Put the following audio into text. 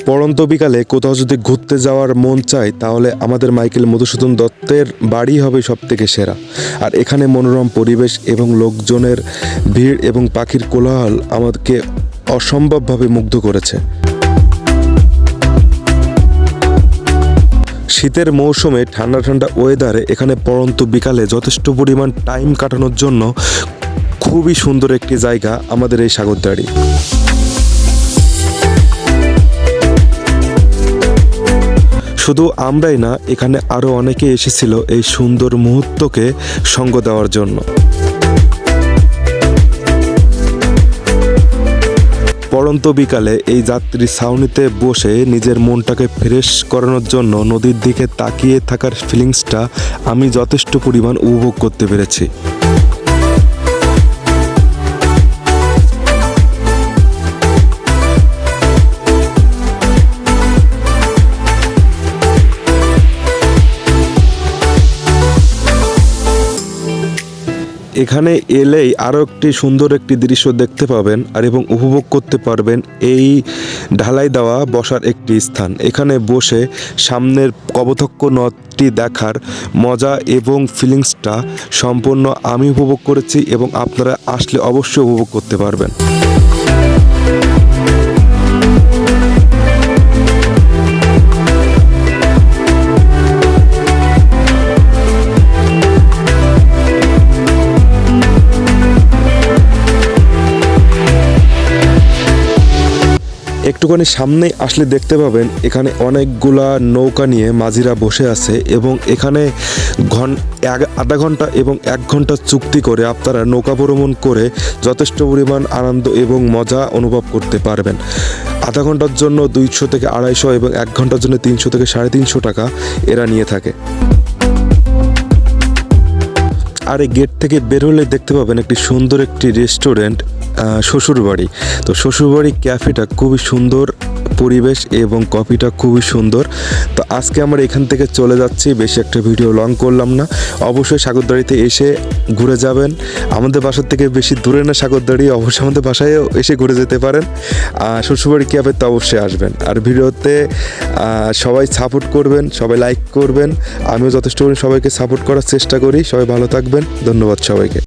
পড়ন্ত বিকালে কোথাও যদি ঘুরতে যাওয়ার মন চায় তাহলে আমাদের মাইকেল মধুসূদন দত্তের বাড়ি হবে সব থেকে সেরা। আর এখানে মনোরম পরিবেশ এবং লোকজনের ভিড় এবং পাখির কোলাহল আমাদেরকে অসম্ভবভাবে মুগ্ধ করেছে। শীতের মৌসুমে ঠান্ডা ঠান্ডা ওয়েদারে এখানে পড়ন্ত বিকালে যথেষ্ট পরিমাণ টাইম কাটানোর জন্য খুবই সুন্দর একটি জায়গা আমাদের এই সাগরদাড়ি। শুধু আমরাই না, এখানে আরও অনেকে এসেছিল এই সুন্দর মুহূর্তকে সঙ্গ দেওয়ার জন্য। পড়ন্ত বিকালে এই যাত্রী ছাউনিতে বসে নিজের মনটাকে ফ্রেশ করানোর জন্য নদীর দিকে তাকিয়ে থাকার ফিলিংসটা আমি যথেষ্ট পরিমাণ উপভোগ করতে পেরেছি। এখানে এলেই আরও একটি সুন্দর একটি দৃশ্য দেখতে পাবেন আর এবং উপভোগ করতে পারবেন এই ঢালাই দেওয়া বসার একটি স্থান। এখানে বসে সামনের কপোতাক্ষ নদটি দেখার মজা এবং ফিলিংসটা সম্পূর্ণ আমি উপভোগ করেছি এবং আপনারা আসলে অবশ্যই উপভোগ করতে পারবেন। একটুখানি সামনে আসলে দেখতে পাবেন এখানে অনেকগুলা নৌকা নিয়ে মাঝিরা বসে আছে এবং এখানে আধা ঘন্টা এবং 1 ঘন্টা চুক্তি করে আপনারা নৌকা ভ্রমণ করে যথেষ্ট পরিমাণ আনন্দ এবং মজা অনুভব করতে পারবেন। আধা ঘন্টার জন্য 200 থেকে 250 এবং 1 ঘন্টার জন্য 300 থেকে 350 টাকা এরা নিয়ে থাকে। আর এই গেট থেকে বের হলে দেখতে পাবেন একটি সুন্দর একটি রেস্টুরেন্ট, শ্বশুরবাড়ি। তো শ্বশুরবাড়ি ক্যাফেটা খুবই সুন্দর পরিবেশ এবং কফিটা খুবই সুন্দর। তো আজকে আমরা এখান থেকে চলে যাচ্ছি, বেশি একটা ভিডিও লং করলাম না। অবশ্যই সাগরদাড়িতে এসে ঘুরে যাবেন। আমাদের বাসার থেকে বেশি দূরে না সাগরদাড়ি, অবশ্যই আমাদের বাসায়ও এসে ঘুরে যেতে পারেন। শ্বশুরবাড়ি ক্যাফে তো অবশ্যই আসবেন। আর ভিডিওতে সবাই সাপোর্ট করবেন, সবাই লাইক করবেন। আমিও যথেষ্ট সবাইকে সাপোর্ট করার চেষ্টা করি। সবাই ভালো থাকবেন। ধন্যবাদ সবাইকে।